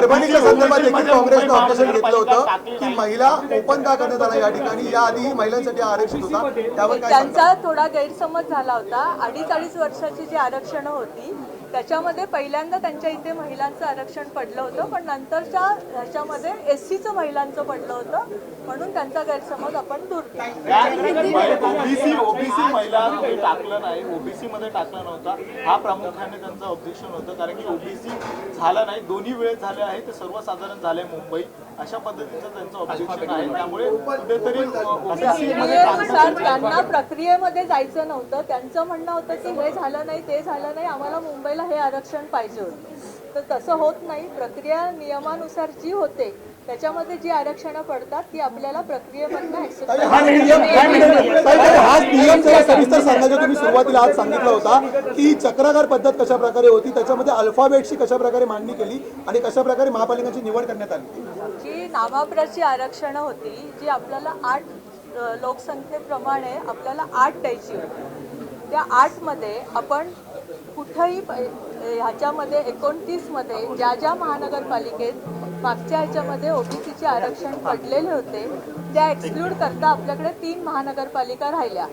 परभणीच्या संदर्भात देखील काँग्रेसनं ऑब्जेक्शन घेतलं होतं की महिला ओपन का करण्यात आला या ठिकाणी, याआधी महिलांसाठी आरक्षित होता, त्यावर काय त्यांचा थोडा गैरसमज झाला होता. अडीच वर्षाची जी आरक्षणं होती त्याच्यामध्ये पहिल्यांदा त्यांच्या इथे महिलांचं आरक्षण पडलं होतं, पण नंतरच्या ह्याच्यामध्ये एससीचं महिलांचं पडलं होतं, म्हणून त्यांचा गैरसमज आपण दूर केला. ओबीसी महिला तुम्ही टाकलं नाही, ओबीसी मध्ये टाकलं नव्हता, हा प्रामुख्याने त्यांचं ऑब्जेक्शन होतं. कारण की ओबीसी झाला नाही, दोन्ही वेळेस झाले आहे, ते सर्वसाधारण झाले मुंबई, अशा पद्धतीचं त्यांचं ऑब्जेक्शन आहे. त्यामुळे कुठेतरी प्रक्रियेनुसार त्यांना प्रक्रियेमध्ये जायचं नव्हतं. त्यांचं म्हणणं होतं की हे झालं नाही, ते झालं नाही, आम्हाला मुंबईला हे आरक्षण पाहिजे होतं. तर तसं होत नाही. प्रक्रिया नियमानुसार जी होते त्याच्यामध्ये जी आरक्षणं पडतात ती आपल्याला प्रक्रियेमधनं हाच नियम जरा सविस्तर सांगायचं. तुम्ही सुरुवातीला आज सांगितलं होता की चक्राकार पद्धत कशा प्रकारे होती, त्याच्यामध्ये अल्फाबेटची कशा प्रकारे मांडणी केली आणि कशा प्रकारे महापालिकांची निवड करण्यात आली. जी नामाप्रची आरक्षणं होती, जी आपल्याला 8 लोकसंख्येप्रमाणे आपल्याला 8 द्यायची होती. त्या 8 मध्ये आपण कुठंही ह्याच्यामध्ये 29 मध्ये ज्या महानगरपालिकेत मागच्या ह्याच्यामध्ये ओबीसीचे आरक्षण पडलेले होते त्या एक्सक्लूड करता आपल्याकडे 3 महानगरपालिका राहिल्या.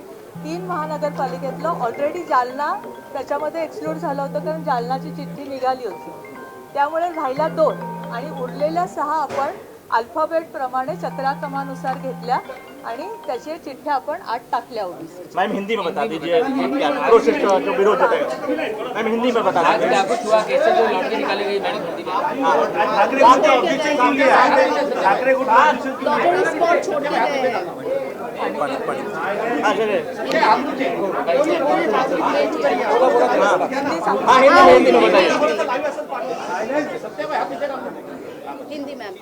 3 महानगरपालिकेतलं ऑलरेडी जालना त्याच्यामध्ये एक्सक्लूड झालं होतं, कारण जालनाची चिठ्ठी निघाली होती. त्यामुळे राहिल्या 2 आणि उरलेल्या 6 आपण अल्फाबेट प्रमाणे चक्राक्रमानुसार घेतल्या आणि त्याचे चिठ्ठ्या आपण 8 टाकल्या ओबीसी. मैम हिंदी में बता दीजिए प्रोसेस जो विरोध है, मैम हिंदी में बता दीजिए। कैसे जो लॉटरी निकाली गई मैडम हिंदी में ठाकरे गुट का ऑब्जेक्शन क्यों किया है? ठाकरे गुट का लॉटरी स्पॉट छोड़ के गए। हिंदी में बताइए। हिंदी मैम।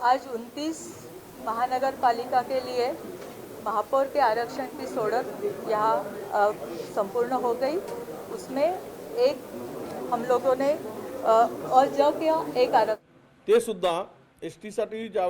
आज 29 महानगरपालिका के लिए महापौर के आरक्षण की सोडत यहाँ संपूर्ण हो गई. उसमें एक हम लोगों ने और जो क्या एक आरक्षण ते सुद्धा एस टीसाठी ज्या